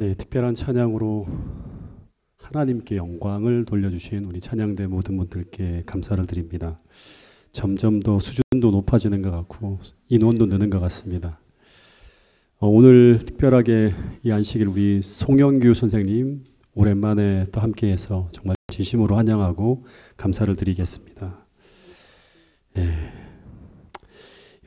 네, 특별한 찬양으로 하나님께 영광을 돌려주신 우리 찬양대 모든 분들께 감사를 드립니다. 점점 더 수준도 높아지는 것 같고 인원도 느는 것 같습니다. 오늘 특별하게 이 안식일 우리 송영규 선생님 오랜만에 또 함께해서 정말 진심으로 환영하고 감사를 드리겠습니다.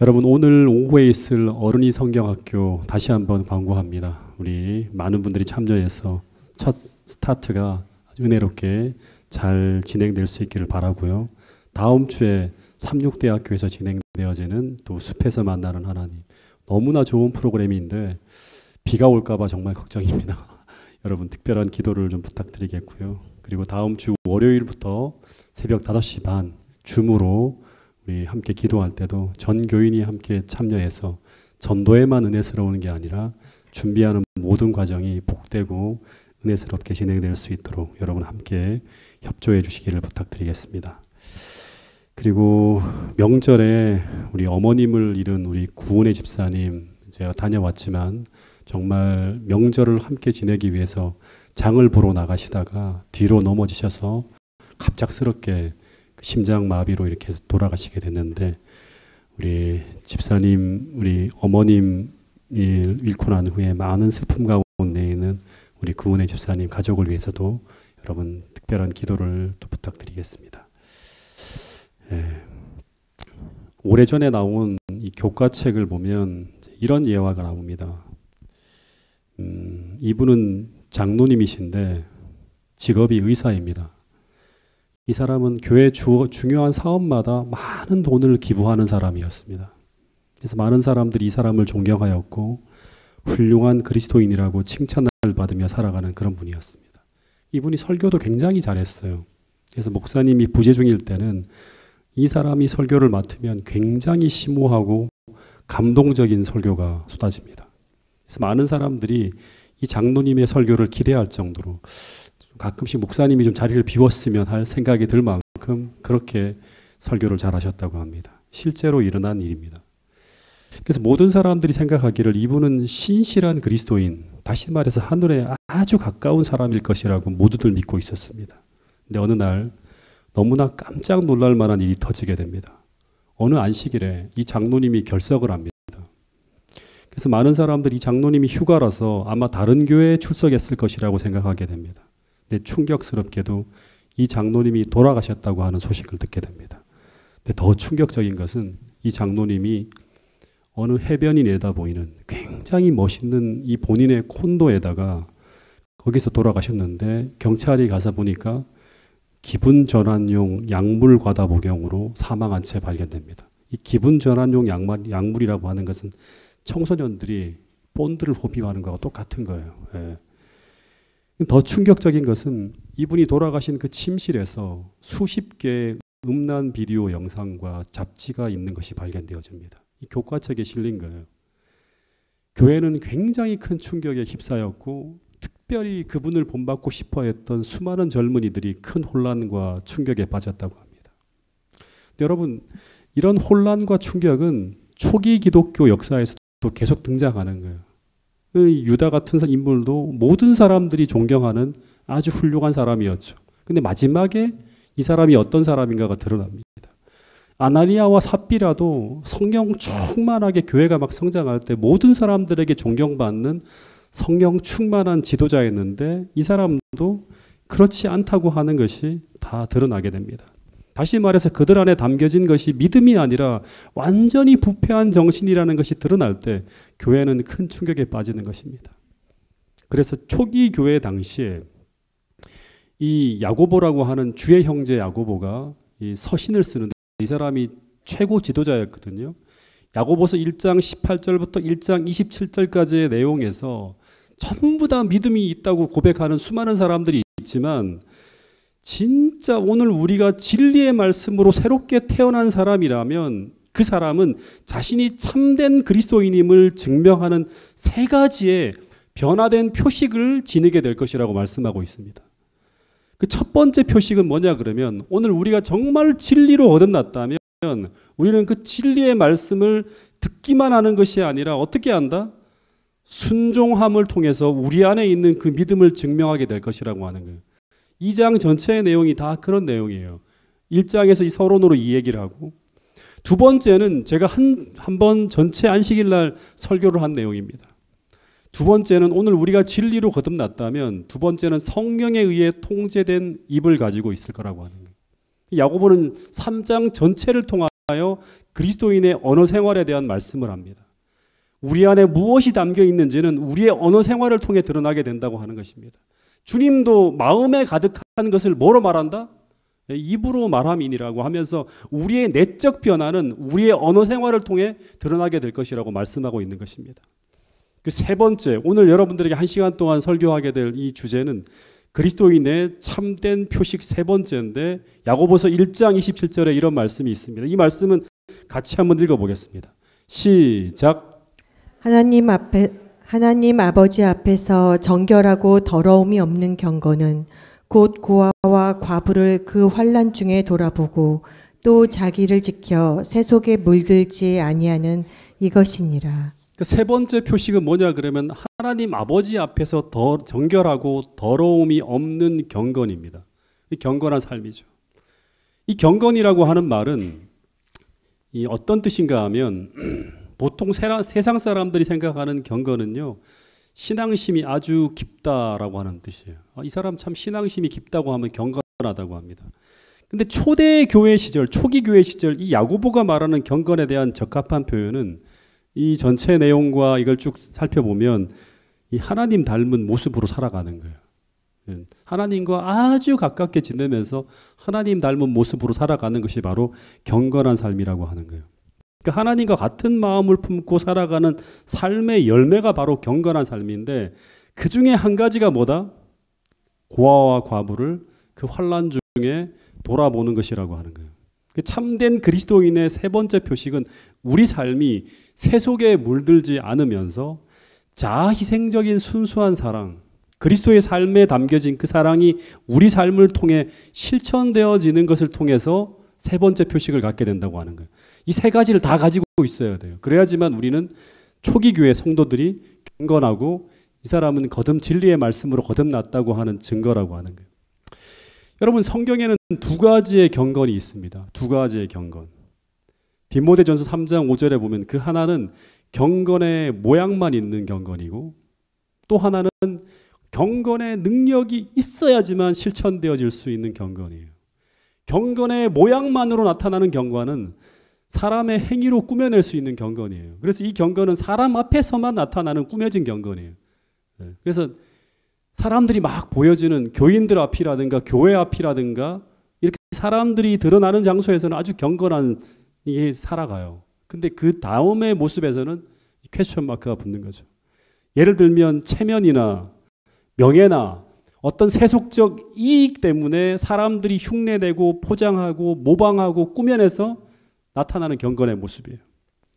여러분, 오늘 오후에 있을 어른이 성경학교 다시 한번 광고합니다. 우리 많은 분들이 참여해서 첫 스타트가 아주 은혜롭게 잘 진행될 수 있기를 바라고요. 다음 주에 삼육대학교에서 진행되어지는 또 숲에서 만나는 하나님, 너무나 좋은 프로그램인데 비가 올까봐 정말 걱정입니다. 여러분 특별한 기도를 좀 부탁드리겠고요. 그리고 다음 주 월요일부터 새벽 5시 반 줌으로 우리 함께 기도할 때도 전 교인이 함께 참여해서 전도에만 은혜스러운 게 아니라 준비하는 모든 과정이 복되고 은혜스럽게 진행될 수 있도록 여러분 함께 협조해 주시기를 부탁드리겠습니다. 그리고 명절에 우리 어머님을 잃은 우리 구은혜 집사님, 제가 다녀왔지만 정말 명절을 함께 지내기 위해서 장을 보러 나가시다가 뒤로 넘어지셔서 갑작스럽게 심장마비로 이렇게 돌아가시게 됐는데, 우리 집사님, 우리 어머님 잃고 난 후에 많은 슬픔 가운데 있는 우리 구은혜 집사님 가족을 위해서도 여러분 특별한 기도를 또 부탁드리겠습니다. 오래전에 나온 이 교과책을 보면 이런 예화가 나옵니다. 이분은 장로님이신데 직업이 의사입니다. 이 사람은 교회 중요한 사업마다 많은 돈을 기부하는 사람이었습니다. 그래서 많은 사람들이 이 사람을 존경하였고 훌륭한 그리스도인이라고 칭찬을 받으며 살아가는 그런 분이었습니다. 이분이 설교도 굉장히 잘했어요. 그래서 목사님이 부재 중일 때는 이 사람이 설교를 맡으면 굉장히 심오하고 감동적인 설교가 쏟아집니다. 그래서 많은 사람들이 이 장로님의 설교를 기대할 정도로 가끔씩 목사님이 좀 자리를 비웠으면 할 생각이 들 만큼 그렇게 설교를 잘하셨다고 합니다. 실제로 일어난 일입니다. 그래서 모든 사람들이 생각하기를 이분은 신실한 그리스도인, 다시 말해서 하늘에 아주 가까운 사람일 것이라고 모두들 믿고 있었습니다. 근데 어느 날 너무나 깜짝 놀랄 만한 일이 터지게 됩니다. 어느 안식일에 이 장로님이 결석을 합니다. 그래서 많은 사람들이 이 장로님이 휴가라서 아마 다른 교회에 출석했을 것이라고 생각하게 됩니다. 근데 충격스럽게도 이 장로님이 돌아가셨다고 하는 소식을 듣게 됩니다. 근데 더 충격적인 것은 이 장로님이 어느 해변이 내다보이는 굉장히 멋있는 이 본인의 콘도에다가 거기서 돌아가셨는데 경찰이 가서 보니까 기분 전환용 약물 과다 복용으로 사망한 채 발견됩니다. 이 기분 전환용 약물이라고 하는 것은 청소년들이 본드를 흡입하는 거와 똑같은 거예요. 더 충격적인 것은 이분이 돌아가신 그 침실에서 수십 개의 음란 비디오 영상과 잡지가 있는 것이 발견되어집니다. 이 교과책에 실린 거예요. 교회는 굉장히 큰 충격에 휩싸였고 특별히 그분을 본받고 싶어 했던 수많은 젊은이들이 큰 혼란과 충격에 빠졌다고 합니다. 근데 여러분, 이런 혼란과 충격은 초기 기독교 역사에서도 계속 등장하는 거예요. 유다 같은 인물도 모든 사람들이 존경하는 아주 훌륭한 사람이었죠. 근데 마지막에 이 사람이 어떤 사람인가가 드러납니다. 아나니아와 삽비라도 성령 충만하게 교회가 막 성장할 때 모든 사람들에게 존경받는 성령 충만한 지도자였는데 이 사람도 그렇지 않다고 하는 것이 다 드러나게 됩니다. 다시 말해서 그들 안에 담겨진 것이 믿음이 아니라 완전히 부패한 정신이라는 것이 드러날 때 교회는 큰 충격에 빠지는 것입니다. 그래서 초기 교회 당시에 이 야고보라고 하는 주의 형제 야고보가 이 서신을 쓰는데 이 사람이 최고 지도자였거든요. 야고보서 1장 18절부터 1장 27절까지의 내용에서 전부 다 믿음이 있다고 고백하는 수많은 사람들이 있지만 진짜 오늘 우리가 진리의 말씀으로 새롭게 태어난 사람이라면 그 사람은 자신이 참된 그리스도인임을 증명하는 세 가지의 변화된 표식을 지니게 될 것이라고 말씀하고 있습니다. 그 첫 번째 표식은 뭐냐 그러면 오늘 우리가 정말 진리로 얻어났다면 우리는 그 진리의 말씀을 듣기만 하는 것이 아니라 어떻게 한다? 순종함을 통해서 우리 안에 있는 그 믿음을 증명하게 될 것이라고 하는 거예요. 2장 전체의 내용이 다 그런 내용이에요. 1장에서 이 서론으로 이 얘기를 하고, 두 번째는 제가 한 번 전체 안식일 날 설교를 한 내용입니다. 두 번째는 오늘 우리가 진리로 거듭났다면 두 번째는 성령에 의해 통제된 입을 가지고 있을 거라고 하는 거예요. 야고보는 3장 전체를 통하여 그리스도인의 언어 생활에 대한 말씀을 합니다. 우리 안에 무엇이 담겨 있는지는 우리의 언어 생활을 통해 드러나게 된다고 하는 것입니다. 주님도 마음에 가득한 것을 뭐로 말한다? 입으로 말함이니라고 하면서 우리의 내적 변화는 우리의 언어 생활을 통해 드러나게 될 것이라고 말씀하고 있는 것입니다. 그 세 번째, 오늘 여러분들에게 1시간 동안 설교하게 될 이 주제는 그리스도인의 참된 표식 세 번째인데, 야고보서 1장 27절에 이런 말씀이 있습니다. 이 말씀은 같이 한번 읽어보겠습니다. 시작. 하나님 아버지 앞에서 정결하고 더러움이 없는 경건은 곧 고아와 과부를 그 환난 중에 돌아보고 또 자기를 지켜 새 속에 물들지 아니하는 이것이니라. 세 번째 표식은 뭐냐 그러면 하나님 아버지 앞에서 더 정결하고 더러움이 없는 경건입니다. 경건한 삶이죠. 이 경건이라고 하는 말은 이 어떤 뜻인가 하면 보통 세상 사람들이 생각하는 경건은요, 신앙심이 아주 깊다라고 하는 뜻이에요. 이 사람 참 신앙심이 깊다고 하면 경건하다고 합니다. 근데 초대 교회 시절, 초기 교회 시절 이 야고보가 말하는 경건에 대한 적합한 표현은 이 전체 내용과 이걸 쭉 살펴보면 이 하나님 닮은 모습으로 살아가는 거예요. 하나님과 아주 가깝게 지내면서 하나님 닮은 모습으로 살아가는 것이 바로 경건한 삶이라고 하는 거예요. 그러니까 하나님과 같은 마음을 품고 살아가는 삶의 열매가 바로 경건한 삶인데, 그 중에 한 가지가 뭐다? 고아와 과부를 그 환난 중에 돌아보는 것이라고 하는 거예요. 참된 그리스도인의 세 번째 표식은 우리 삶이 새 속에 물들지 않으면서 자아희생적인 순수한 사랑, 그리스도의 삶에 담겨진 그 사랑이 우리 삶을 통해 실천되어지는 것을 통해서 세 번째 표식을 갖게 된다고 하는 거예요. 이 세 가지를 다 가지고 있어야 돼요. 그래야지만 우리는 초기 교회 성도들이 경건하고 이 사람은 진리의 말씀으로 거듭났다고 하는 증거라고 하는 거예요. 여러분, 성경에는 두 가지의 경건이 있습니다. 두 가지의 경건. 디모데전서 3장 5절에 보면 그 하나는 경건의 모양만 있는 경건이고, 또 하나는 경건의 능력이 있어야지만 실천되어질 수 있는 경건이에요. 경건의 모양만으로 나타나는 경건은 사람의 행위로 꾸며낼 수 있는 경건이에요. 그래서 이 경건은 사람 앞에서만 나타나는 꾸며진 경건이에요. 그래서 사람들이 막 보여지는 교인들 앞이라든가 교회 앞이라든가 이렇게 사람들이 드러나는 장소에서는 아주 경건한 이게 살아가요. 근데 그 다음의 모습에서는 퀘스천 마크가 붙는 거죠. 예를 들면 체면이나 명예나 어떤 세속적 이익 때문에 사람들이 흉내내고 포장하고 모방하고 꾸며내서 나타나는 경건의 모습이에요.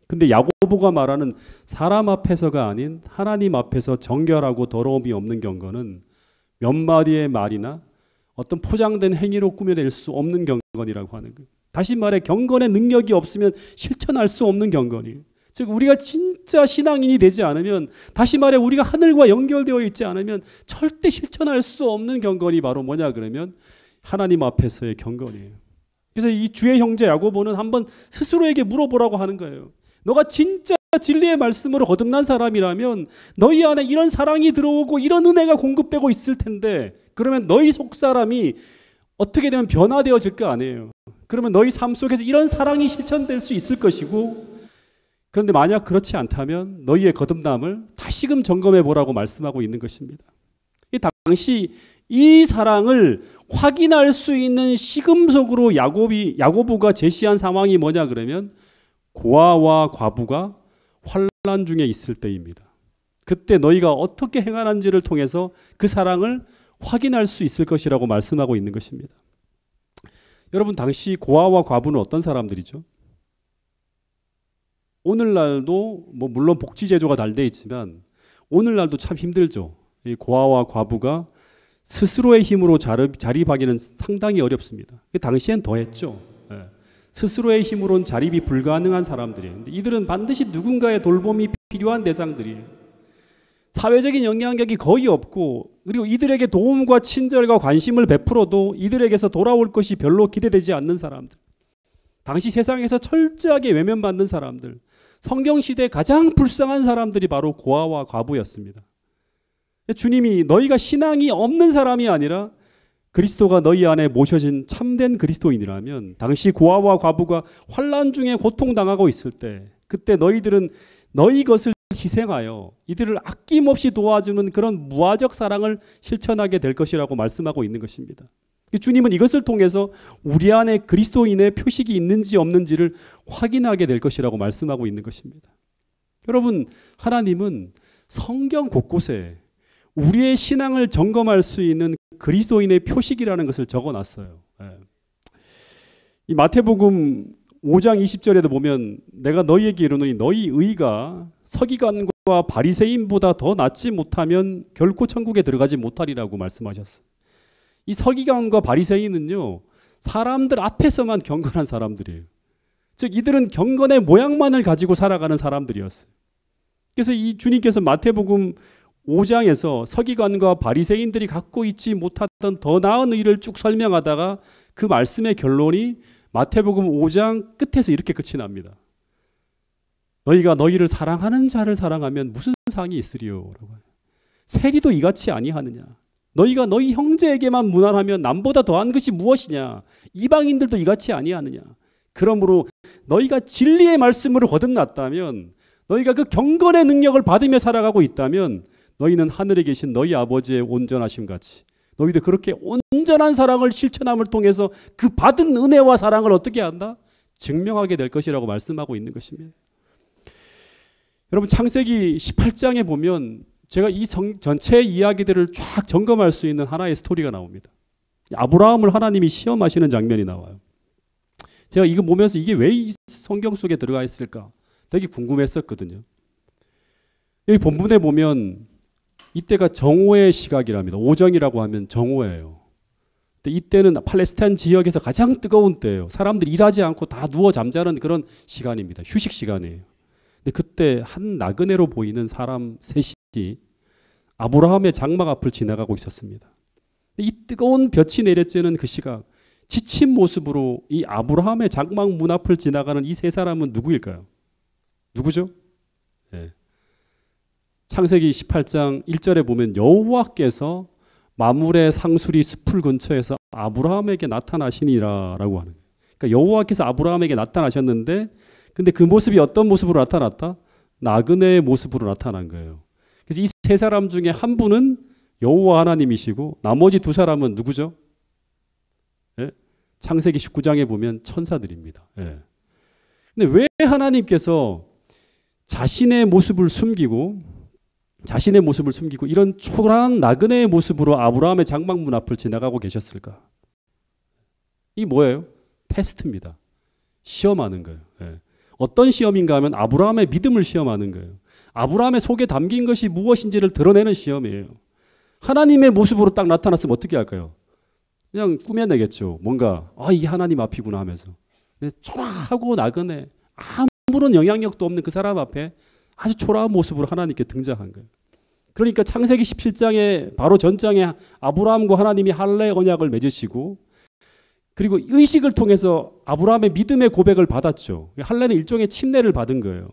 근데 야고보가 말하는 사람 앞에서가 아닌 하나님 앞에서 정결하고 더러움이 없는 경건은 몇 마디의 말이나 어떤 포장된 행위로 꾸며낼 수 없는 경건이라고 하는 거예요. 다시 말해 경건의 능력이 없으면 실천할 수 없는 경건이에요. 즉 우리가 진짜 신앙인이 되지 않으면, 다시 말해 우리가 하늘과 연결되어 있지 않으면 절대 실천할 수 없는 경건이 바로 뭐냐 그러면 하나님 앞에서의 경건이에요. 그래서 이 주의 형제 야고보는 한번 스스로에게 물어보라고 하는 거예요. 너가 진짜 진리의 말씀으로 거듭난 사람이라면 너희 안에 이런 사랑이 들어오고 이런 은혜가 공급되고 있을 텐데, 그러면 너희 속사람이 어떻게 되면 변화되어질 거 아니에요. 그러면 너희 삶 속에서 이런 사랑이 실천될 수 있을 것이고, 그런데 만약 그렇지 않다면 너희의 거듭남을 다시금 점검해 보라고 말씀하고 있는 것입니다. 당시 이 사랑을 확인할 수 있는 시금석으로 야고보가 제시한 상황이 뭐냐 그러면 고아와 과부가 환난 중에 있을 때입니다. 그때 너희가 어떻게 행하는지를 통해서 그 사랑을 확인할 수 있을 것이라고 말씀하고 있는 것입니다. 여러분, 당시 고아와 과부는 어떤 사람들이죠? 오늘날도 물론 복지 제도가 잘 돼 있지만 오늘날도 참 힘들죠. 이 고아와 과부가 스스로의 힘으로 자립하기는 상당히 어렵습니다. 당시엔 더했죠. 스스로의 힘으로는 자립이 불가능한 사람들이에요. 근데 이들은 반드시 누군가의 돌봄이 필요한 대상들이에요. 사회적인 영향력이 거의 없고, 그리고 이들에게 도움과 친절과 관심을 베풀어도 이들에게서 돌아올 것이 별로 기대되지 않는 사람들, 당시 세상에서 철저하게 외면받는 사람들, 성경시대에 가장 불쌍한 사람들이 바로 고아와 과부였습니다. 주님이 너희가 신앙이 없는 사람이 아니라 그리스도가 너희 안에 모셔진 참된 그리스도인이라면, 당시 고아와 과부가 환난 중에 고통당하고 있을 때, 그때 너희들은 너희 것을 희생하여 이들을 아낌없이 도와주는 그런 무아적 사랑을 실천하게 될 것이라고 말씀하고 있는 것입니다. 주님은 이것을 통해서 우리 안에 그리스도인의 표식이 있는지 없는지를 확인하게 될 것이라고 말씀하고 있는 것입니다. 여러분, 하나님은 성경 곳곳에 우리의 신앙을 점검할 수 있는 그리스도인의 표식이라는 것을 적어놨어요. 이 마태복음 5장 20절에도 보면 내가 너희에게 이르노니 너희 의가 서기관과 바리새인보다 더 낫지 못하면 결코 천국에 들어가지 못하리라고 말씀하셨어요. 이 서기관과 바리새인은요, 사람들 앞에서만 경건한 사람들이에요. 즉 이들은 경건의 모양만을 가지고 살아가는 사람들이었어요. 그래서 이 주님께서 마태복음 5장에서 서기관과 바리새인들이 갖고 있지 못하던 더 나은 의를 쭉 설명하다가 그 말씀의 결론이 마태복음 5장 끝에서 이렇게 끝이 납니다. 너희가 너희를 사랑하는 자를 사랑하면 무슨 상이 있으리요? 세리도 이같이 아니하느냐? 너희가 너희 형제에게만 무난하면 남보다 더한 것이 무엇이냐? 이방인들도 이같이 아니하느냐? 그러므로 너희가 진리의 말씀으로 거듭났다면, 너희가 그 경건의 능력을 받으며 살아가고 있다면 너희는 하늘에 계신 너희 아버지의 온전하심 같이 너희도 그렇게 온전한 사랑을 실천함을 통해서 그 받은 은혜와 사랑을 어떻게 한다? 증명하게 될 것이라고 말씀하고 있는 것입니다. 여러분, 창세기 18장에 보면 제가 이 전체 이야기들을 쫙 점검할 수 있는 하나의 스토리가 나옵니다. 아브라함을 하나님이 시험하시는 장면이 나와요. 제가 이거 보면서 이게 왜 이 성경 속에 들어가 있을까 되게 궁금했었거든요. 여기 본문에 보면 이때가 정오의 시각이랍니다. 오정이라고 하면 정오예요. 근데 이때는 팔레스타인 지역에서 가장 뜨거운 때예요. 사람들이 일하지 않고 다 누워 잠자는 그런 시간입니다. 휴식 시간이에요. 근데 그때 한 나그네로 보이는 사람 셋이 아브라함의 장막 앞을 지나가고 있었습니다. 이 뜨거운 볕이 내려쬐는 그 시각, 지친 모습으로 이 아브라함의 장막 문 앞을 지나가는 이 세 사람은 누구일까요? 누구죠? 네. 창세기 18장 1절에 보면 여호와께서 마물의 상수리 숲을 근처에서 아브라함에게 나타나시니라라고 하는 거예요. 그러니까 여호와께서 아브라함에게 나타나셨는데, 근데 그 모습이 어떤 모습으로 나타났다? 나그네의 모습으로 나타난 거예요. 그래서 이 세 사람 중에 한 분은 여호와 하나님이시고 나머지 두 사람은 누구죠? 예? 창세기 19장에 보면 천사들입니다. 예. 근데 왜 하나님께서 자신의 모습을 숨기고 이런 초라한 나그네의 모습으로 아브라함의 장막문 앞을 지나가고 계셨을까? 이 뭐예요? 테스트입니다. 시험하는 거예요. 예. 어떤 시험인가 하면 아브라함의 믿음을 시험하는 거예요. 아브라함의 속에 담긴 것이 무엇인지를 드러내는 시험이에요. 하나님의 모습으로 딱 나타났으면 어떻게 할까요? 그냥 꾸며내겠죠. 뭔가 이 하나님 앞이구나 하면서. 초라하고 나그네, 아무런 영향력도 없는 그 사람 앞에 아주 초라한 모습으로 하나님께 등장한 거예요. 그러니까 창세기 17장에 바로 전장에 아브라함과 하나님이 할례 언약을 맺으시고, 그리고 의식을 통해서 아브라함의 믿음의 고백을 받았죠. 할례는 일종의 침례를 받은 거예요.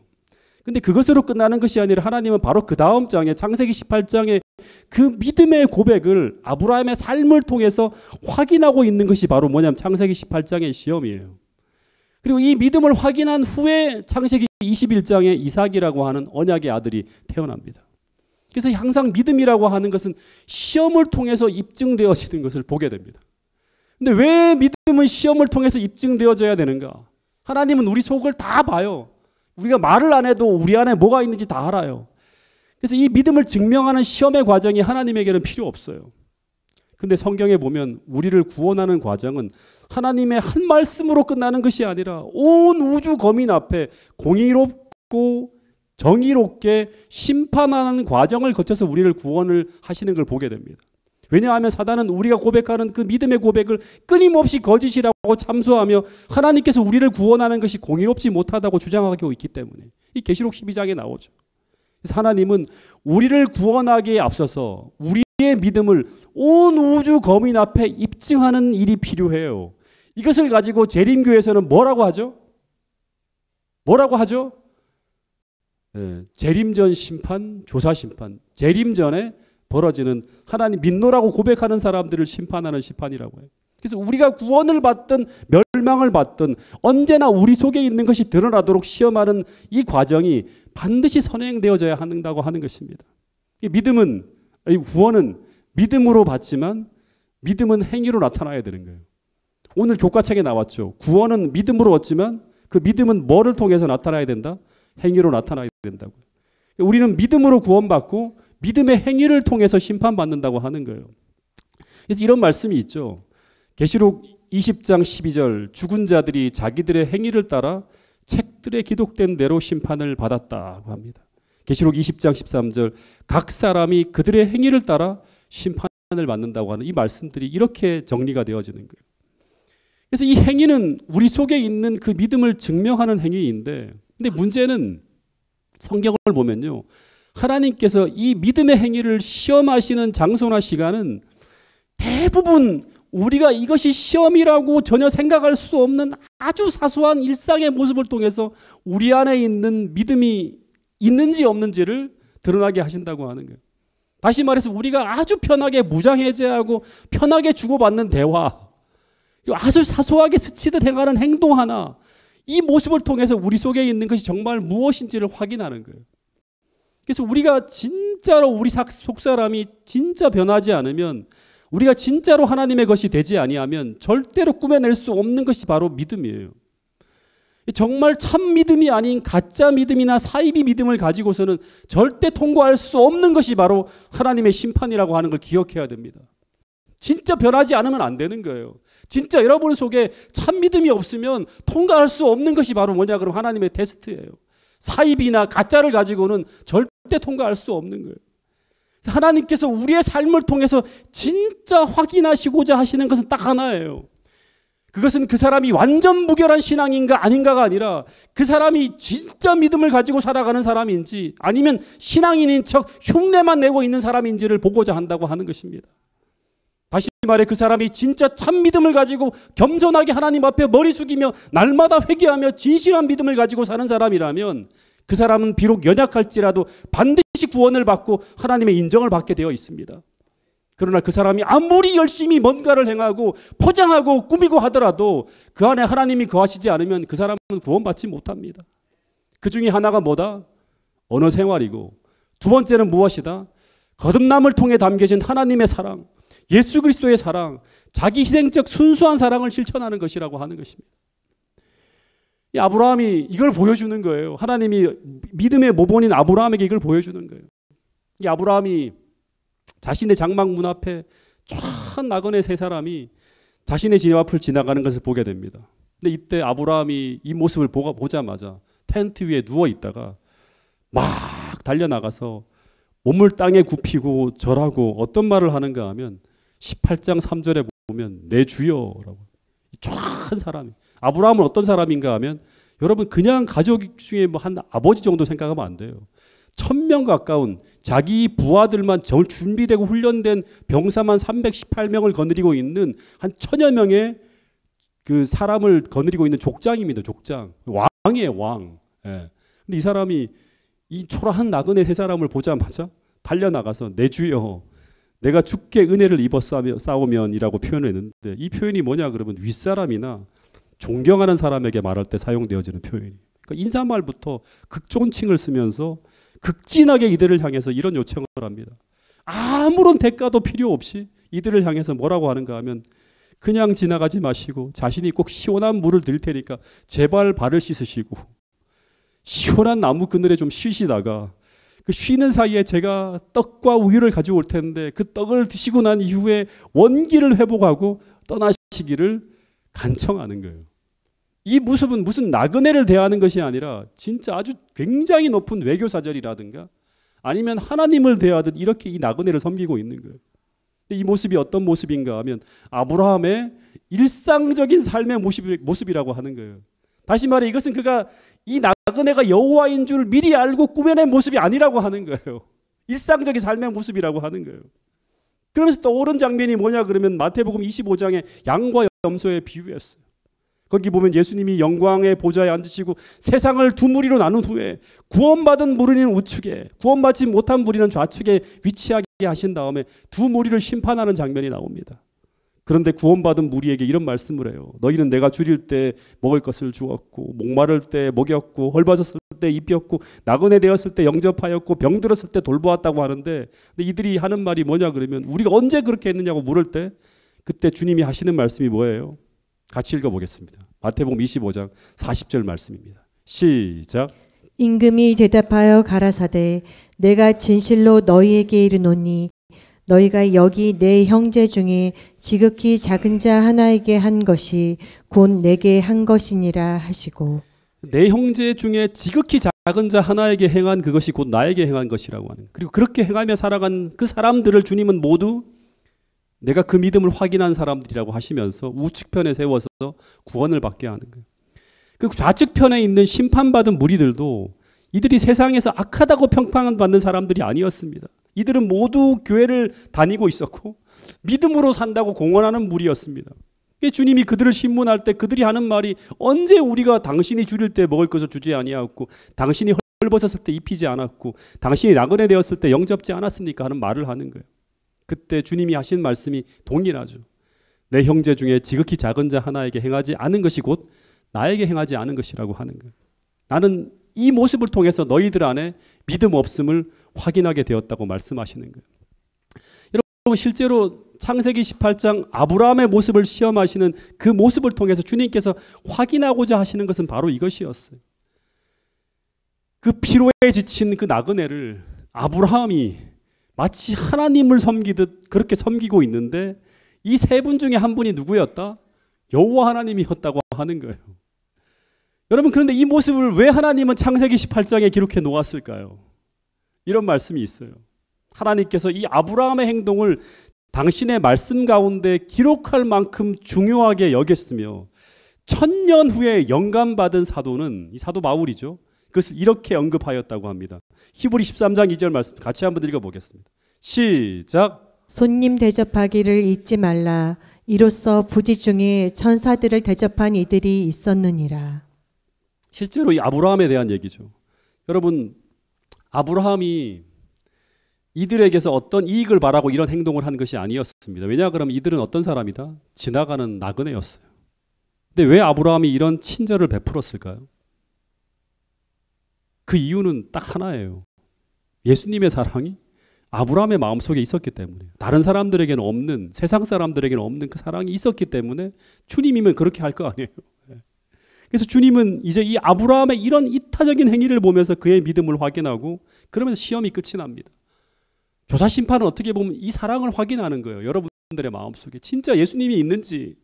근데 그것으로 끝나는 것이 아니라 하나님은 바로 그 다음 장에 창세기 18장에 그 믿음의 고백을 아브라함의 삶을 통해서 확인하고 있는 것이 바로 뭐냐면 창세기 18장의 시험이에요. 그리고 이 믿음을 확인한 후에 창세기 21장에 이삭이라고 하는 언약의 아들이 태어납니다. 그래서 항상 믿음이라고 하는 것은 시험을 통해서 입증되어지는 것을 보게 됩니다. 근데 왜 믿음은 시험을 통해서 입증되어져야 되는가? 하나님은 우리 속을 다 봐요. 우리가 말을 안 해도 우리 안에 뭐가 있는지 다 알아요. 그래서 이 믿음을 증명하는 시험의 과정이 하나님에게는 필요 없어요. 근데 성경에 보면 우리를 구원하는 과정은 하나님의 한 말씀으로 끝나는 것이 아니라 온 우주 거민 앞에 공의롭고 정의롭게 심판하는 과정을 거쳐서 우리를 구원을 하시는 걸 보게 됩니다. 왜냐하면 사단은 우리가 고백하는 그 믿음의 고백을 끊임없이 거짓이라고 참소하며 하나님께서 우리를 구원하는 것이 공의롭지 못하다고 주장하고 있기 때문에 이 계시록 12장에 나오죠. 그래서 하나님은 우리를 구원하기에 앞서서 우리의 믿음을 온 우주 거민 앞에 입증하는 일이 필요해요. 이것을 가지고 재림교에서는 뭐라고 하죠? 뭐라고 하죠? 재림전 심판, 조사 심판. 재림전에 벌어지는 하나님 믿노라고 고백하는 사람들을 심판하는 심판이라고 해요. 그래서 우리가 구원을 받든 멸망을 받든 언제나 우리 속에 있는 것이 드러나도록 시험하는 이 과정이 반드시 선행되어져야 한다고 하는 것입니다. 믿음은, 구원은 믿음으로 받지만 믿음은 행위로 나타나야 되는 거예요. 오늘 교과책에 나왔죠. 구원은 믿음으로 얻지만 그 믿음은 뭐를 통해서 나타나야 된다? 행위로 나타나야 된다고요. 우리는 믿음으로 구원받고 믿음의 행위를 통해서 심판받는다고 하는 거예요. 그래서 이런 말씀이 있죠. 계시록 20장 12절 죽은 자들이 자기들의 행위를 따라 책들에 기록된 대로 심판을 받았다고 합니다. 계시록 20장 13절 각 사람이 그들의 행위를 따라 심판을 받는다고 하는 이 말씀들이 이렇게 정리가 되어지는 거예요. 그래서 이 행위는 우리 속에 있는 그 믿음을 증명하는 행위인데, 근데 문제는 성경을 보면요, 하나님께서 이 믿음의 행위를 시험하시는 장소나 시간은 대부분 우리가 이것이 시험이라고 전혀 생각할 수 없는 아주 사소한 일상의 모습을 통해서 우리 안에 있는 믿음이 있는지 없는지를 드러나게 하신다고 하는 거예요. 다시 말해서 우리가 아주 편하게 무장해제하고 편하게 주고받는 대화, 아주 사소하게 스치듯 행하는 행동 하나, 이 모습을 통해서 우리 속에 있는 것이 정말 무엇인지를 확인하는 거예요. 그래서 우리가 진짜로 우리 속사람이 진짜 변하지 않으면, 우리가 진짜로 하나님의 것이 되지 아니하면 절대로 꾸며낼 수 없는 것이 바로 믿음이에요. 정말 참 믿음이 아닌 가짜 믿음이나 사이비 믿음을 가지고서는 절대 통과할 수 없는 것이 바로 하나님의 심판이라고 하는 걸 기억해야 됩니다. 진짜 변하지 않으면 안 되는 거예요. 진짜 여러분 속에 참 믿음이 없으면 통과할 수 없는 것이 바로 뭐냐, 그럼 하나님의 테스트예요. 사입이나 가짜를 가지고는 절대 통과할 수 없는 거예요. 하나님께서 우리의 삶을 통해서 진짜 확인하시고자 하시는 것은 딱 하나예요. 그것은 그 사람이 완전 무결한 신앙인가 아닌가가 아니라 그 사람이 진짜 믿음을 가지고 살아가는 사람인지 아니면 신앙인인 척 흉내만 내고 있는 사람인지를 보고자 한다고 하는 것입니다. 다시 말해 그 사람이 진짜 참 믿음을 가지고 겸손하게 하나님 앞에 머리 숙이며 날마다 회개하며 진실한 믿음을 가지고 사는 사람이라면 그 사람은 비록 연약할지라도 반드시 구원을 받고 하나님의 인정을 받게 되어 있습니다. 그러나 그 사람이 아무리 열심히 뭔가를 행하고 포장하고 꾸미고 하더라도 그 안에 하나님이 거하시지 않으면 그 사람은 구원받지 못합니다. 그 중에 하나가 뭐다? 언어 생활이고, 두 번째는 무엇이다? 거듭남을 통해 담겨진 하나님의 사랑, 예수 그리스도의 사랑, 자기 희생적 순수한 사랑을 실천하는 것이라고 하는 것입니다. 이 아브라함이 이걸 보여주는 거예요. 하나님이 믿음의 모본인 아브라함에게 이걸 보여주는 거예요. 이 아브라함이 자신의 장막 문 앞에 쫙 나그네 세 사람이 자신의 집 앞을 지나가는 것을 보게 됩니다. 근데 이때 아브라함이 이 모습을 보자마자 텐트 위에 누워 있다가 막 달려나가서 몸을 땅에 굽히고 절하고 어떤 말을 하는가 하면 18장 3절에 보면 내 주여라고, 초라한 사람이, 아브라함은 어떤 사람인가 하면 여러분 그냥 가족 중에 뭐 한 아버지 정도 생각하면 안 돼요. 1000명 가까운 자기 부하들만 준비되고 훈련된 병사만 318명을 거느리고 있는 한 1000여 명의 그 사람을 거느리고 있는 족장입니다. 족장. 왕이에요, 왕. 예. 근데 이 사람이 이 초라한 나그네 세 사람을 보자마자 달려나가서 내 주여 내가 주께 은혜를 입어 싸우면이라고 표현했는데, 이 표현이 뭐냐 그러면 윗사람이나 존경하는 사람에게 말할 때 사용되어지는 표현이에요. 그러니까 인사말부터 극존칭을 쓰면서 극진하게 이들을 향해서 이런 요청을 합니다. 아무런 대가도 필요 없이 이들을 향해서 뭐라고 하는가 하면 그냥 지나가지 마시고 자신이 꼭 시원한 물을 드릴 테니까 제발 발을 씻으시고 시원한 나무 그늘에 좀 쉬시다가 그 쉬는 사이에 제가 떡과 우유를 가지고 올 텐데 그 떡을 드시고 난 이후에 원기를 회복하고 떠나시기를 간청하는 거예요. 이 모습은 무슨 나그네를 대하는 것이 아니라 진짜 아주 굉장히 높은 외교사절이라든가 아니면 하나님을 대하듯 이렇게 이 나그네를 섬기고 있는 거예요. 이 모습이 어떤 모습인가 하면 아브라함의 일상적인 삶의 모습이라고 하는 거예요. 다시 말해 이것은 그가 이 나그네가 여호와인 줄 미리 알고 꾸며낸 모습이 아니라고 하는 거예요. 일상적인 삶의 모습이라고 하는 거예요. 그러면서 떠오른 장면이 뭐냐 그러면 마태복음 25장의 양과 염소의 비유였어요. 거기 보면 예수님이 영광의 보좌에 앉으시고 세상을 두 무리로 나눈 후에 구원받은 무리는 우측에, 구원받지 못한 무리는 좌측에 위치하게 하신 다음에 두 무리를 심판하는 장면이 나옵니다. 그런데 구원받은 무리에게 이런 말씀을 해요. 너희는 내가 줄일 때 먹을 것을 주었고, 목마를 때 먹였고, 헐벗었을 때 입혔고, 나그네 되었을 때 영접하였고, 병들었을 때 돌보았다고 하는데, 근데 이들이 하는 말이 뭐냐 그러면 우리가 언제 그렇게 했느냐고 물을 때 그때 주님이 하시는 말씀이 뭐예요? 같이 읽어보겠습니다. 마태복음 25장 40절 말씀입니다. 시작. 임금이 대답하여 가라사대 내가 진실로 너희에게 이르노니 너희가 여기 내 형제 중에 지극히 작은 자 하나에게 한 것이 곧 내게 한 것이니라 하시고, 내 형제 중에 지극히 작은 자 하나에게 행한 그것이 곧 나에게 행한 것이라고 하는. 그리고 그렇게 행하며 살아간 그 사람들을 주님은 모두 내가 그 믿음을 확인한 사람들이라고 하시면서 우측편에 세워서 구원을 받게 하는 거예요. 그 좌측편에 있는 심판받은 무리들도 이들이 세상에서 악하다고 평판받는 사람들이 아니었습니다. 이들은 모두 교회를 다니고 있었고 믿음으로 산다고 공언하는 무리였습니다. 주님이 그들을 신문할 때 그들이 하는 말이 언제 우리가 당신이 줄일 때 먹을 것을 주지 아니하였고 당신이 헐벗었을 때 입히지 않았고 당신이 나그네 되었을 때 영접지 않았습니까? 하는 말을 하는 거예요. 그때 주님이 하신 말씀이 동일하죠. 내 형제 중에 지극히 작은 자 하나에게 행하지 않은 것이 곧 나에게 행하지 않은 것이라고 하는 거예요. 나는 이 모습을 통해서 너희들 안에 믿음 없음을 확인하게 되었다고 말씀하시는 거예요. 여러분 실제로 창세기 18장 아브라함의 모습을 시험하시는 그 모습을 통해서 주님께서 확인하고자 하시는 것은 바로 이것이었어요. 그 피로에 지친 그 나그네를 아브라함이 마치 하나님을 섬기듯 그렇게 섬기고 있는데 이 세 분 중에 한 분이 누구였다? 여호와 하나님이었다고 하는 거예요. 여러분 그런데 이 모습을 왜 하나님은 창세기 18장에 기록해 놓았을까요? 이런 말씀이 있어요. 하나님께서 이 아브라함의 행동을 당신의 말씀 가운데 기록할 만큼 중요하게 여겼으며 1000년 후에 영감받은 사도는 이 사도 바울이죠. 그것을 이렇게 언급하였다고 합니다. 히브리 13장 2절 말씀 같이 한번 읽어보겠습니다. 시작. 손님 대접하기를 잊지 말라. 이로써 부지 중에 천사들을 대접한 이들이 있었느니라. 실제로 이 아브라함에 대한 얘기죠. 여러분 아브라함이 이들에게서 어떤 이익을 바라고 이런 행동을 한 것이 아니었습니다. 왜냐 그러면 이들은 어떤 사람이다? 지나가는 나그네였어요. 근데 왜 아브라함이 이런 친절을 베풀었을까요? 그 이유는 딱 하나예요. 예수님의 사랑이 아브라함의 마음속에 있었기 때문에, 다른 사람들에게는 없는, 세상 사람들에게는 없는 그 사랑이 있었기 때문에 주님이면 그렇게 할 거 아니에요. 그래서 주님은 이제 이 아브라함의 이런 이타적인 행위를 보면서 그의 믿음을 확인하고 그러면서 시험이 끝이 납니다. 조사 심판은 어떻게 보면 이 사랑을 확인하는 거예요. 여러분들의 마음속에 진짜 예수님이 있는지,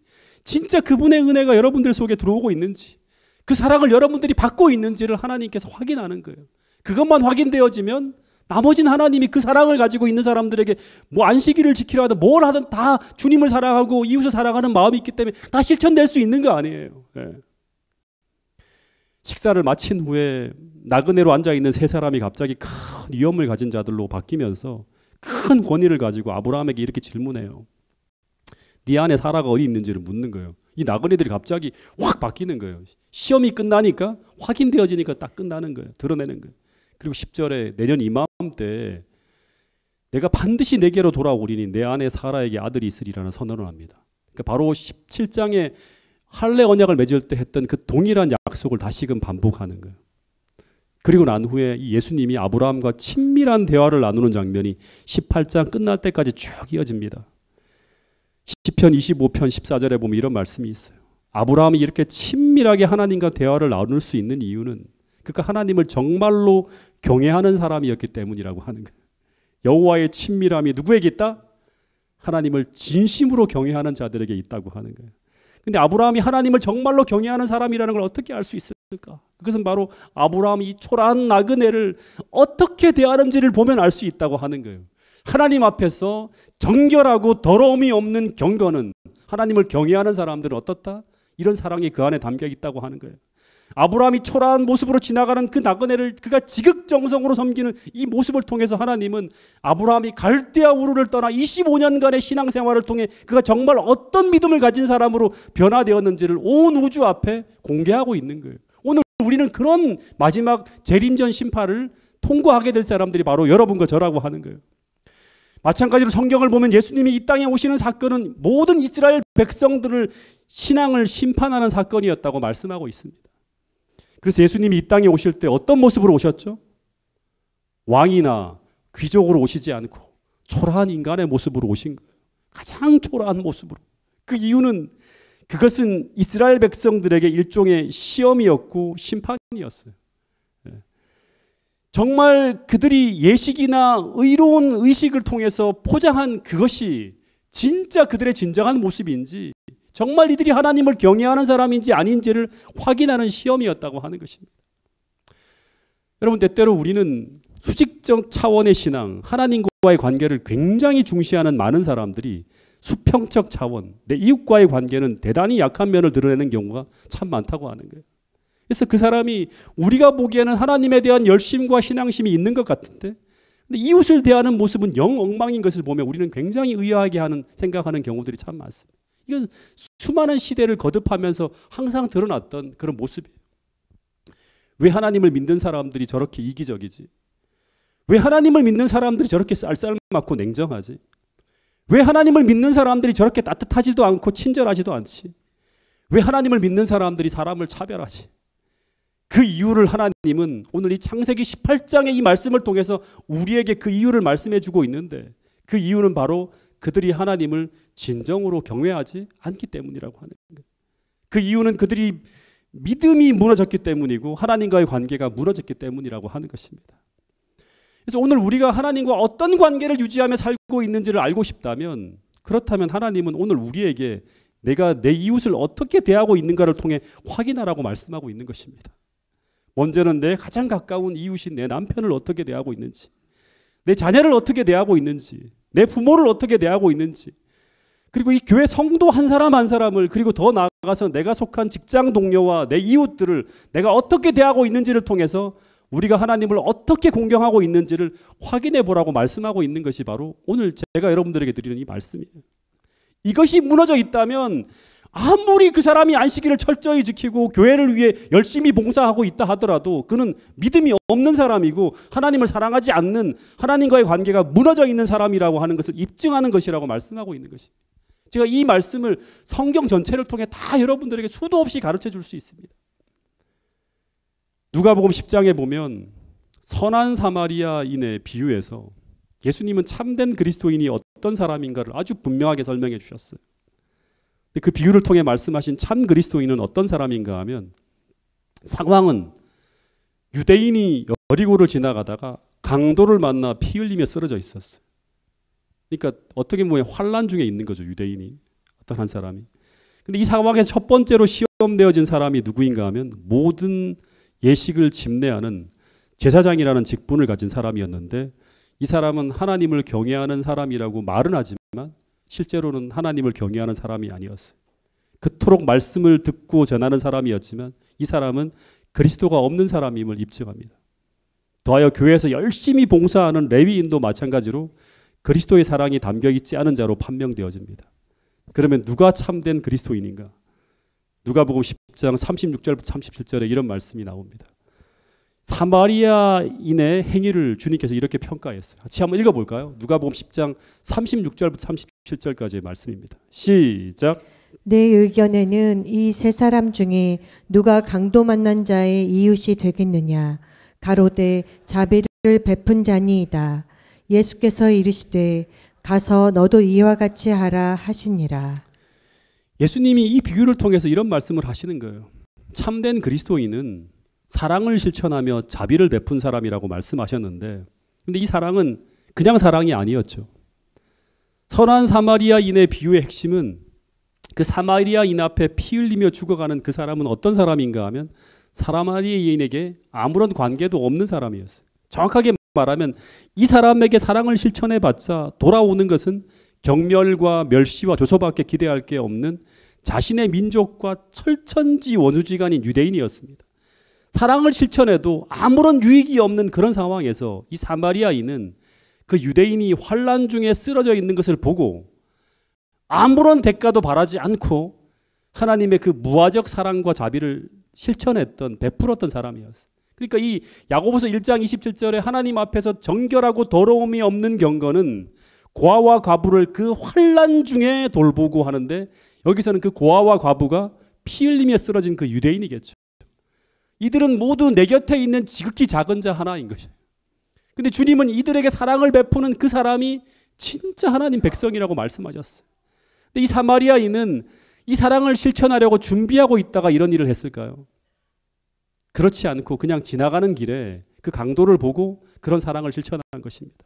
진짜 그분의 은혜가 여러분들 속에 들어오고 있는지, 그 사랑을 여러분들이 받고 있는지를 하나님께서 확인하는 거예요. 그것만 확인되어지면 나머지는 하나님이 그 사랑을 가지고 있는 사람들에게 뭐 안식일을 지키려 하든 뭘 하든 다 주님을 사랑하고 이웃을 사랑하는 마음이 있기 때문에 다 실천될 수 있는 거 아니에요. 네. 식사를 마친 후에 나그네로 앉아있는 세 사람이 갑자기 큰 위엄을 가진 자들로 바뀌면서 큰 권위를 가지고 아브라함에게 이렇게 질문해요. 네 안에 사라가 어디 있는지를 묻는 거예요. 이 나그네들이 갑자기 확 바뀌는 거예요. 시험이 끝나니까 확인되어지니까 딱 끝나는 거예요. 드러내는 거예요. 그리고 10절에 내년 이맘때 내가 반드시 내게로 돌아오리니 내 안에 사라에게 아들이 있으리라는 선언을 합니다. 그러니까 바로 17장에 할례 언약을 맺을 때 했던 그 동일한 약속을 다시금 반복하는 거예요. 그리고 난 후에 이 예수님이 아브라함과 친밀한 대화를 나누는 장면이 18장 끝날 때까지 쭉 이어집니다. 시편 25편 14절에 보면 이런 말씀이 있어요. 아브라함이 이렇게 친밀하게 하나님과 대화를 나눌 수 있는 이유는 그러니까 하나님을 정말로 경외하는 사람이었기 때문이라고 하는 거예요. 여호와의 친밀함이 누구에게 있다? 하나님을 진심으로 경외하는 자들에게 있다고 하는 거예요. 근데 아브라함이 하나님을 정말로 경외하는 사람이라는 걸 어떻게 알 수 있을까? 그것은 바로 아브라함이 이 초라한 나그네를 어떻게 대하는지를 보면 알 수 있다고 하는 거예요. 하나님 앞에서 정결하고 더러움이 없는 경건은 하나님을 경외하는 사람들은 어떻다? 이런 사랑이 그 안에 담겨 있다고 하는 거예요. 아브라함이 초라한 모습으로 지나가는 그 나그네를 그가 지극정성으로 섬기는 이 모습을 통해서 하나님은 아브라함이 갈대아 우르를 떠나 25년간의 신앙생활을 통해 그가 정말 어떤 믿음을 가진 사람으로 변화되었는지를 온 우주 앞에 공개하고 있는 거예요. 오늘 우리는 그런 마지막 재림전 심판을 통과하게 될 사람들이 바로 여러분과 저라고 하는 거예요. 마찬가지로 성경을 보면 예수님이 이 땅에 오시는 사건은 모든 이스라엘 백성들을 신앙을 심판하는 사건이었다고 말씀하고 있습니다. 그래서 예수님이 이 땅에 오실 때 어떤 모습으로 오셨죠? 왕이나 귀족으로 오시지 않고 초라한 인간의 모습으로 오신 거예요. 가장 초라한 모습으로. 그 이유는 그것은 이스라엘 백성들에게 일종의 시험이었고 심판이었어요. 정말 그들이 예식이나 의로운 의식을 통해서 포장한 그것이 진짜 그들의 진정한 모습인지, 정말 이들이 하나님을 경외하는 사람인지 아닌지를 확인하는 시험이었다고 하는 것입니다. 여러분, 때때로 우리는 수직적 차원의 신앙, 하나님과의 관계를 굉장히 중시하는 많은 사람들이 수평적 차원, 내 이웃과의 관계는 대단히 약한 면을 드러내는 경우가 참 많다고 하는 거예요. 그래서 그 사람이 우리가 보기에는 하나님에 대한 열심과 신앙심이 있는 것 같은데, 근데 이웃을 대하는 모습은 영 엉망인 것을 보면 우리는 굉장히 의아하게 생각하는 경우들이 참 많습니다. 이건 수많은 시대를 거듭하면서 항상 드러났던 그런 모습이에요. 왜 하나님을 믿는 사람들이 저렇게 이기적이지? 왜 하나님을 믿는 사람들이 저렇게 쌀쌀맞고 냉정하지? 왜 하나님을 믿는 사람들이 저렇게 따뜻하지도 않고 친절하지도 않지? 왜 하나님을 믿는 사람들이 사람을 차별하지? 그 이유를 하나님은 오늘 이 창세기 18장의 이 말씀을 통해서 우리에게 그 이유를 말씀해 주고 있는데, 그 이유는 바로 그들이 하나님을 진정으로 경외하지 않기 때문이라고 하는 거예요. 그 이유는 그들이 믿음이 무너졌기 때문이고 하나님과의 관계가 무너졌기 때문이라고 하는 것입니다. 그래서 오늘 우리가 하나님과 어떤 관계를 유지하며 살고 있는지를 알고 싶다면, 그렇다면 하나님은 오늘 우리에게 내가 내 이웃을 어떻게 대하고 있는가를 통해 확인하라고 말씀하고 있는 것입니다. 먼저는 내 가장 가까운 이웃인 내 남편을 어떻게 대하고 있는지, 내 자녀를 어떻게 대하고 있는지, 내 부모를 어떻게 대하고 있는지, 그리고 이 교회 성도 한 사람 한 사람을, 그리고 더 나아가서 내가 속한 직장 동료와 내 이웃들을 내가 어떻게 대하고 있는지를 통해서 우리가 하나님을 어떻게 공경하고 있는지를 확인해 보라고 말씀하고 있는 것이 바로 오늘 제가 여러분들에게 드리는 이 말씀이에요. 이것이 무너져 있다면 아무리 그 사람이 안식일을 철저히 지키고 교회를 위해 열심히 봉사하고 있다 하더라도 그는 믿음이 없는 사람이고 하나님을 사랑하지 않는, 하나님과의 관계가 무너져 있는 사람이라고 하는 것을 입증하는 것이라고 말씀하고 있는 것이. 제가 이 말씀을 성경 전체를 통해 다 여러분들에게 수도 없이 가르쳐 줄 수 있습니다. 누가복음 10장에 보면 선한 사마리아인의 비유에서 예수님은 참된 그리스도인이 어떤 사람인가를 아주 분명하게 설명해 주셨어요. 그 비유를 통해 말씀하신 참 그리스도인은 어떤 사람인가 하면, 상황은 유대인이 여리고를 지나가다가 강도를 만나 피 흘리며 쓰러져 있었어요. 그러니까 어떻게 보면 환난 중에 있는 거죠, 유대인이. 어떤 한 사람이. 근데 이 상황에서 첫 번째로 시험되어진 사람이 누구인가 하면 모든 예식을 집례하는 제사장이라는 직분을 가진 사람이었는데, 이 사람은 하나님을 경외하는 사람이라고 말은 하지만 실제로는 하나님을 경외하는 사람이 아니었어요. 그토록 말씀을 듣고 전하는 사람이었지만 이 사람은 그리스도가 없는 사람임을 입증합니다. 더하여 교회에서 열심히 봉사하는 레위인도 마찬가지로 그리스도의 사랑이 담겨 있지 않은 자로 판명되어집니다. 그러면 누가 참된 그리스도인인가? 누가복음 10장 36절부터 37절에 이런 말씀이 나옵니다. 사마리아인의 행위를 주님께서 이렇게 평가했어요. 같이 한번 읽어볼까요? 누가복음 10장 36절부터 37절까지의 말씀입니다. 시작. 내 의견에는 이 세 사람 중에 누가 강도 만난 자의 이웃이 되겠느냐? 가로되 자비를 베푼 자니이다. 예수께서 이르시되 가서 너도 이와 같이 하라 하시니라. 예수님이 이 비유를 통해서 이런 말씀을 하시는 거예요. 참된 그리스도인은 사랑을 실천하며 자비를 베푼 사람이라고 말씀하셨는데, 근데 이 사랑은 그냥 사랑이 아니었죠. 선한 사마리아인의 비유의 핵심은 그 사마리아인 앞에 피 흘리며 죽어가는 그 사람은 어떤 사람인가 하면 사마리아인에게 아무런 관계도 없는 사람이었어요. 정확하게 말하면 이 사람에게 사랑을 실천해봤자 돌아오는 것은 경멸과 멸시와 조소밖에 기대할 게 없는 자신의 민족과 철천지 원수지간인 유대인이었습니다. 사랑을 실천해도 아무런 유익이 없는 그런 상황에서 이 사마리아인은 그 유대인이 환난 중에 쓰러져 있는 것을 보고 아무런 대가도 바라지 않고 하나님의 그 무화적 사랑과 자비를 실천했던, 베풀었던 사람이었어요. 그러니까 이 야고보서 1장 27절에 하나님 앞에서 정결하고 더러움이 없는 경건은 고아와 과부를 그 환난 중에 돌보고 하는데, 여기서는 그 고아와 과부가 피 흘리며 쓰러진 그 유대인이겠죠. 이들은 모두 내 곁에 있는 지극히 작은 자 하나인 것이에요. 근데 주님은 이들에게 사랑을 베푸는 그 사람이 진짜 하나님 백성이라고 말씀하셨어요. 근데 이 사마리아인은 이 사랑을 실천하려고 준비하고 있다가 이런 일을 했을까요? 그렇지 않고 그냥 지나가는 길에 그 강도를 보고 그런 사랑을 실천한 것입니다.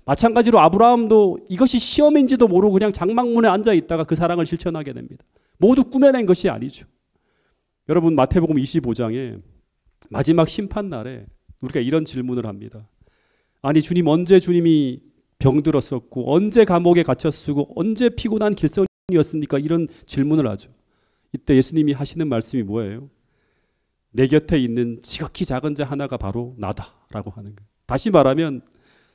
마찬가지로 아브라함도 이것이 시험인지도 모르고 그냥 장막문에 앉아 있다가 그 사랑을 실천하게 됩니다. 모두 꾸며낸 것이 아니죠. 여러분, 마태복음 25장에 마지막 심판날에 우리가 이런 질문을 합니다. 아니, 주님, 언제 주님이 병들었었고 언제 감옥에 갇혔고 언제 피곤한 길선이었습니까? 이런 질문을 하죠. 이때 예수님이 하시는 말씀이 뭐예요? 내 곁에 있는 지극히 작은 자 하나가 바로 나다라고 하는 거예요. 다시 말하면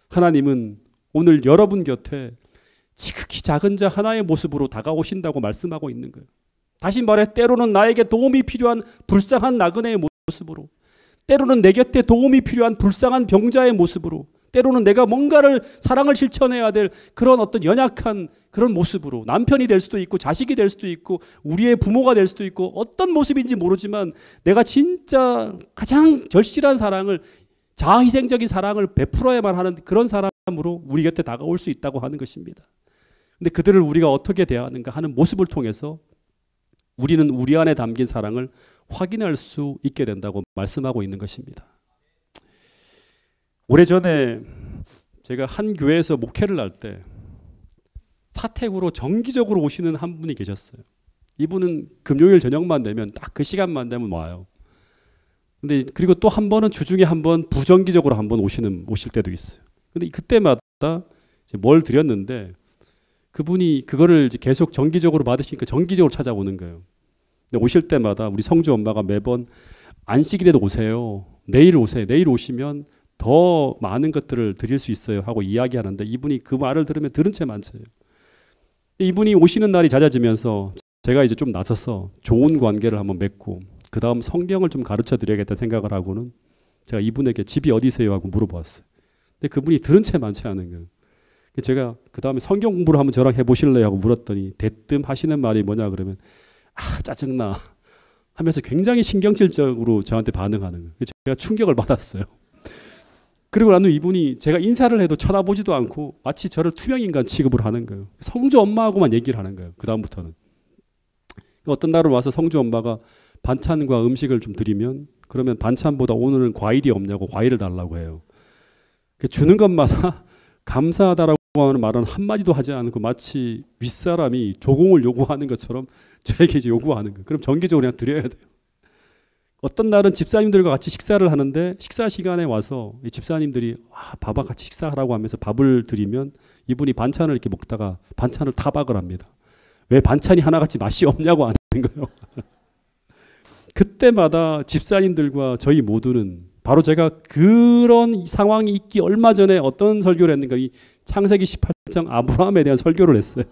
하나님은 오늘 여러분 곁에 지극히 작은 자 하나의 모습으로 다가오신다고 말씀하고 있는 거예요. 다시 말해, 때로는 나에게 도움이 필요한 불쌍한 나그네의 모습으로, 때로는 내 곁에 도움이 필요한 불쌍한 병자의 모습으로, 때로는 내가 뭔가를 사랑을 실천해야 될 그런 어떤 연약한 그런 모습으로, 남편이 될 수도 있고 자식이 될 수도 있고 우리의 부모가 될 수도 있고 어떤 모습인지 모르지만 내가 진짜 가장 절실한 사랑을, 자아희생적인 사랑을 베풀어야만 하는 그런 사람으로 우리 곁에 다가올 수 있다고 하는 것입니다. 근데 그들을 우리가 어떻게 대하는가 하는 모습을 통해서 우리는 우리 안에 담긴 사랑을 확인할 수 있게 된다고 말씀하고 있는 것입니다. 오래전에 제가 한 교회에서 목회를 할 때 사택으로 정기적으로 오시는 한 분이 계셨어요. 이분은 금요일 저녁만 되면 딱 그 시간만 되면 와요. 근데 그리고 또 한 번은 주중에 한 번 부정기적으로 한 번 오실 때도 있어요. 근데 그때마다 이제 뭘 드렸는데 그분이 그거를 이제 계속 정기적으로 받으시니까 정기적으로 찾아오는 거예요. 근데 오실 때마다 우리 성주 엄마가 매번 안식일에도 오세요. 내일 오세요. 내일 오시면 더 많은 것들을 드릴 수 있어요 하고 이야기하는데, 이분이 그 말을 들으면 들은 채 만져요. 이분이 오시는 날이 잦아지면서 제가 이제 좀 나서서 좋은 관계를 한번 맺고 그 다음 성경을 좀 가르쳐 드려야겠다 생각을 하고는 제가 이분에게 집이 어디세요 하고 물어봤어요. 근데 그분이 들은 채 만지 않은 거예요. 제가 그 다음에 성경 공부를 한번 저랑 해보실래요 하고 물었더니 대뜸 하시는 말이 뭐냐 그러면 짜증나 하면서 굉장히 신경질적으로 저한테 반응하는 거예요. 제가 충격을 받았어요. 그리고 난 후 이분이 제가 인사를 해도 쳐다보지도 않고 마치 저를 투명인간 취급을 하는 거예요. 성주 엄마하고만 얘기를 하는 거예요. 그 다음부터는. 어떤 날은 와서 성주 엄마가 반찬과 음식을 좀 드리면 그러면 반찬보다 오늘은 과일이 없냐고 과일을 달라고 해요. 주는 것마다 감사하다라고 하는 말은 한마디도 하지 않고 마치 윗사람이 조공을 요구하는 것처럼 저에게 이제 요구하는 거예요. 그럼 정기적으로 그냥 드려야 돼요. 어떤 날은 집사님들과 같이 식사를 하는데 식사 시간에 와서 이 집사님들이 밥과 같이 식사하라고 하면서 밥을 드리면 이분이 반찬을 이렇게 먹다가 반찬을 타박을 합니다. 왜 반찬이 하나같이 맛이 없냐고 하는 거예요. 그때마다 집사님들과 저희 모두는 바로 제가 그런 상황이 있기 얼마 전에 어떤 설교를 했는가, 이 창세기 18장 아브라함에 대한 설교를 했어요.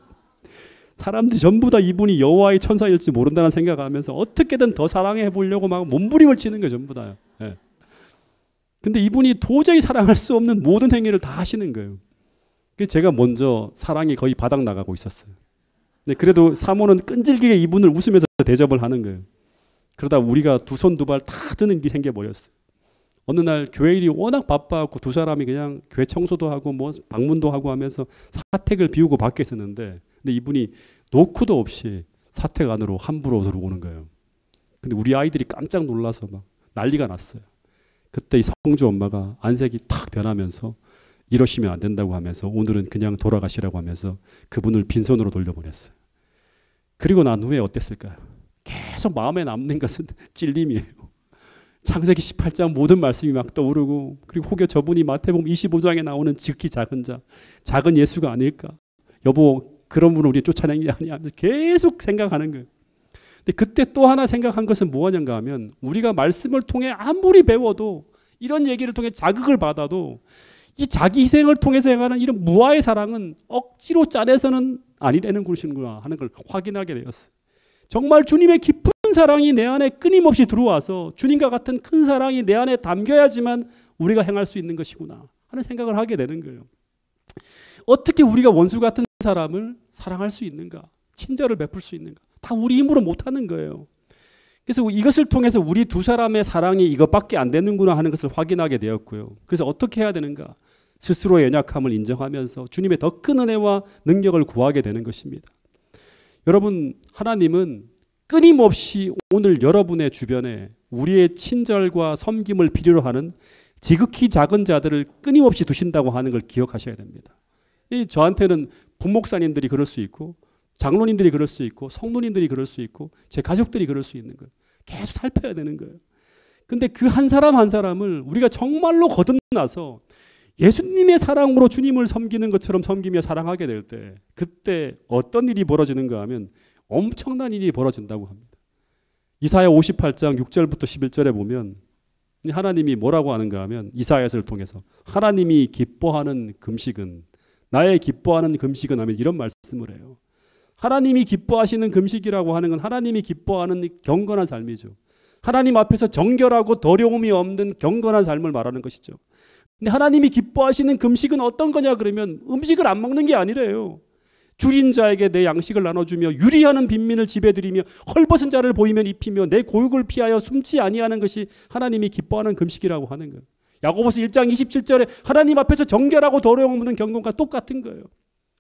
사람들이 전부 다 이분이 여호와의 천사일지 모른다는 생각을 하면서 어떻게든 더 사랑해 보려고 막 몸부림을 치는 거예요. 전부 다. 예. 근데 이분이 도저히 사랑할 수 없는 모든 행위를 다 하시는 거예요. 그래서 제가 먼저 사랑이 거의 바닥 나가고 있었어요. 근데 그래도 사모는 끈질기게 이분을 웃으면서 대접을 하는 거예요. 그러다 우리가 두 손 두 발 다 드는 일이 생겨버렸어요. 어느 날 교회 일이 워낙 바빠갖고 두 사람이 그냥 교회 청소도 하고 뭐 방문도 하고 하면서 사택을 비우고 밖에 있었는데, 근데 이분이 노크도 없이 사택 안으로 함부로 들어오는 거예요. 근데 우리 아이들이 깜짝 놀라서 막 난리가 났어요. 그때 이 성주 엄마가 안색이 탁 변하면서 이러시면 안 된다고 하면서 오늘은 그냥 돌아가시라고 하면서 그분을 빈손으로 돌려보냈어요. 그리고 난 후에 어땠을까요? 계속 마음에 남는 것은 찔림이에요. 창세기 18장 모든 말씀이 막 떠오르고, 그리고 혹여 저분이 마태복음 25장에 나오는 지극히 작은 자, 작은 예수가 아닐까? 여보, 그런 분을 우리 쫓아낸 게 아니야. 계속 생각하는 거예요. 근데 그때 또 하나 생각한 것은 무엇인가 하면 우리가 말씀을 통해 아무리 배워도 이런 얘기를 통해 자극을 받아도 이 자기 희생을 통해서 행하는 이런 무아의 사랑은 억지로 짜내서는 아니 되는 것이구나 하는 걸 확인하게 되었어요. 정말 주님의 깊은 사랑이 내 안에 끊임없이 들어와서 주님과 같은 큰 사랑이 내 안에 담겨야지만 우리가 행할 수 있는 것이구나 하는 생각을 하게 되는 거예요. 어떻게 우리가 원수 같은 사람을 사랑할 수 있는가? 친절을 베풀 수 있는가? 다 우리 힘으로 못하는 거예요. 그래서 이것을 통해서 우리 두 사람의 사랑이 이것밖에 안 되는구나 하는 것을 확인하게 되었고요. 그래서 어떻게 해야 되는가? 스스로의 연약함을 인정하면서 주님의 더 큰 은혜와 능력을 구하게 되는 것입니다. 여러분, 하나님은 끊임없이 오늘 여러분의 주변에 우리의 친절과 섬김을 필요로 하는 지극히 작은 자들을 끊임없이 두신다고 하는 걸 기억하셔야 됩니다. 저한테는 부목사님들이 그럴 수 있고 장로님들이 그럴 수 있고 성도님들이 그럴 수 있고 제 가족들이 그럴 수 있는 거예요. 계속 살펴야 되는 거예요. 근데 그 한 사람 한 사람을 우리가 정말로 거듭나서 예수님의 사랑으로 주님을 섬기는 것처럼 섬기며 사랑하게 될 때 그때 어떤 일이 벌어지는가 하면 엄청난 일이 벌어진다고 합니다. 이사야 58장 6절부터 11절에 보면 하나님이 뭐라고 하는가 하면 이사야서를 통해서 하나님이 기뻐하는 금식은 나의 기뻐하는 금식은 하면 이런 말씀을 해요. 하나님이 기뻐하시는 금식이라고 하는 건 하나님이 기뻐하는 경건한 삶이죠. 하나님 앞에서 정결하고 더러움이 없는 경건한 삶을 말하는 것이죠. 근데 하나님이 기뻐하시는 금식은 어떤 거냐 그러면 음식을 안 먹는 게 아니래요. 줄인 자에게 내 양식을 나눠주며 유리하는 빈민을 지배드리며 헐벗은 자를 보이면 입히며 내 고육을 피하여 숨지 아니하는 것이 하나님이 기뻐하는 금식이라고 하는 거예요. 야고보서 1장 27절에 하나님 앞에서 정결하고 더러움 없는 경건과 똑같은 거예요.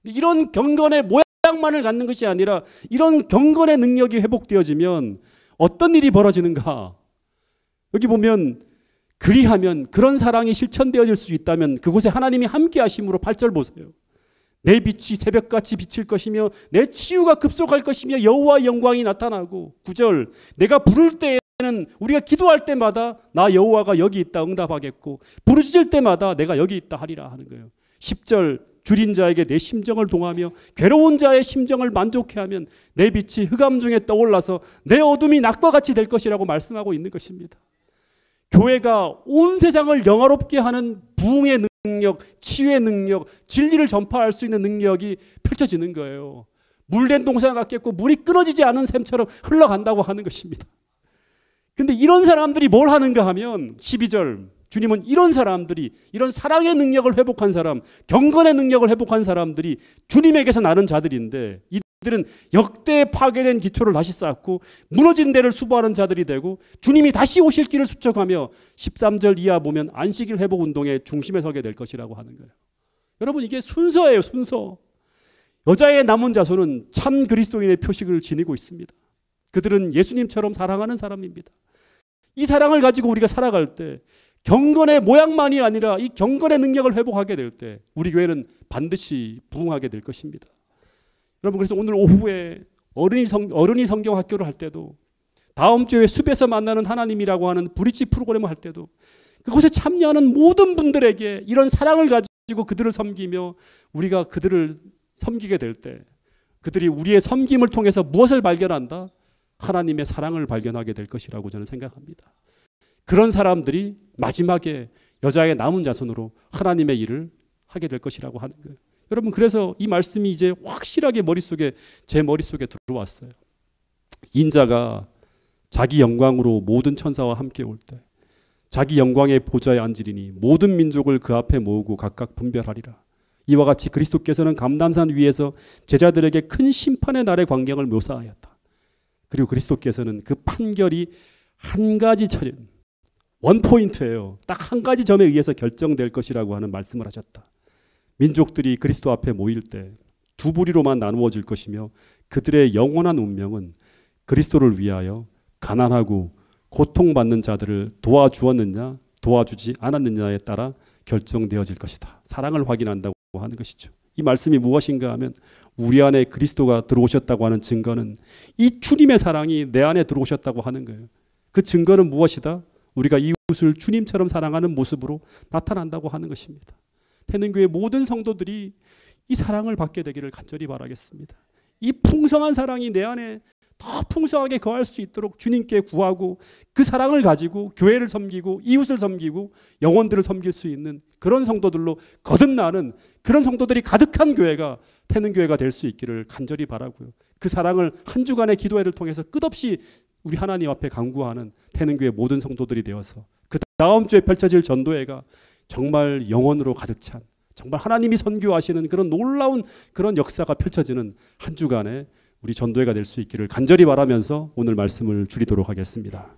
이런 경건의 모양만을 갖는 것이 아니라 이런 경건의 능력이 회복되어지면 어떤 일이 벌어지는가? 여기 보면 그리하면 그런 사랑이 실천되어질 수 있다면 그곳에 하나님이 함께 하심으로 8절 보세요. 내 빛이 새벽같이 비칠 것이며 내 치유가 급속할 것이며 여호와의 영광이 나타나고 9절 내가 부를 때에는 우리가 기도할 때마다 나 여호와가 여기 있다 응답하겠고 부르짖을 때마다 내가 여기 있다 하리라 하는 거예요. 10절 줄인 자에게 내 심정을 동하며 괴로운 자의 심정을 만족해 하면 내 빛이 흑암 중에 떠올라서 내 어둠이 낮과 같이 될 것이라고 말씀하고 있는 것입니다. 교회가 온 세상을 영화롭게 하는 부흥의 능력, 치유의 능력, 진리를 전파할 수 있는 능력이 펼쳐지는 거예요. 물된 동산 같겠고 물이 끊어지지 않은 샘처럼 흘러간다고 하는 것입니다. 근데 이런 사람들이 뭘 하는가 하면 12절 주님은 이런 사람들이 이런 사랑의 능력을 회복한 사람, 경건의 능력을 회복한 사람들이 주님에게서 나는 자들인데 이들은 역대 파괴된 기초를 다시 쌓고 무너진 데를 수보하는 자들이 되고 주님이 다시 오실 길을 수척하며 13절 이하 보면 안식일 회복 운동의 중심에 서게 될 것이라고 하는 거예요. 여러분 이게 순서예요. 순서. 여자의 남은 자손은 참 그리스도인의 표식을 지니고 있습니다. 그들은 예수님처럼 사랑하는 사람입니다. 이 사랑을 가지고 우리가 살아갈 때 경건의 모양만이 아니라 이 경건의 능력을 회복하게 될 때 우리 교회는 반드시 부흥하게 될 것입니다. 여러분 그래서 오늘 오후에 어른이 성경 학교를 할 때도 다음 주에 숲에서 만나는 하나님이라고 하는 브릿지 프로그램을 할 때도 그곳에 참여하는 모든 분들에게 이런 사랑을 가지고 그들을 섬기며 우리가 그들을 섬기게 될 때 그들이 우리의 섬김을 통해서 무엇을 발견한다? 하나님의 사랑을 발견하게 될 것이라고 저는 생각합니다. 그런 사람들이 마지막에 여자의 남은 자손으로 하나님의 일을 하게 될 것이라고 하는 거예요. 여러분 그래서 이 말씀이 이제 확실하게 제 머릿속에 들어왔어요. 인자가 자기 영광으로 모든 천사와 함께 올 때 자기 영광의 보좌에 앉으리니 모든 민족을 그 앞에 모으고 각각 분별하리라. 이와 같이 그리스도께서는 감람산 위에서 제자들에게 큰 심판의 날의 광경을 묘사하였다. 그리고 그리스도께서는 그 판결이 한 가지 처리는 원포인트예요. 딱 한 가지 점에 의해서 결정될 것이라고 하는 말씀을 하셨다. 민족들이 그리스도 앞에 모일 때 두 부류로만 나누어질 것이며 그들의 영원한 운명은 그리스도를 위하여 가난하고 고통받는 자들을 도와주었느냐 도와주지 않았느냐에 따라 결정되어질 것이다. 사랑을 확인한다고 하는 것이죠. 이 말씀이 무엇인가 하면 우리 안에 그리스도가 들어오셨다고 하는 증거는 이 주님의 사랑이 내 안에 들어오셨다고 하는 거예요. 그 증거는 무엇이다? 우리가 이웃을 주님처럼 사랑하는 모습으로 나타난다고 하는 것입니다. 태능교회 모든 성도들이 이 사랑을 받게 되기를 간절히 바라겠습니다. 이 풍성한 사랑이 내 안에 더 풍성하게 거할 수 있도록 주님께 구하고 그 사랑을 가지고 교회를 섬기고 이웃을 섬기고 영혼들을 섬길 수 있는 그런 성도들로 거듭나는 그런 성도들이 가득한 교회가 태능교회가 될 수 있기를 간절히 바라고요. 그 사랑을 한 주간의 기도회를 통해서 끝없이 우리 하나님 앞에 간구하는 태능교회 모든 성도들이 되어서 그 다음 주에 펼쳐질 전도회가 정말 영혼으로 가득 찬 정말 하나님이 선교하시는 그런 놀라운 그런 역사가 펼쳐지는 한 주간의 우리 전도회가 될 수 있기를 간절히 바라면서 오늘 말씀을 줄이도록 하겠습니다.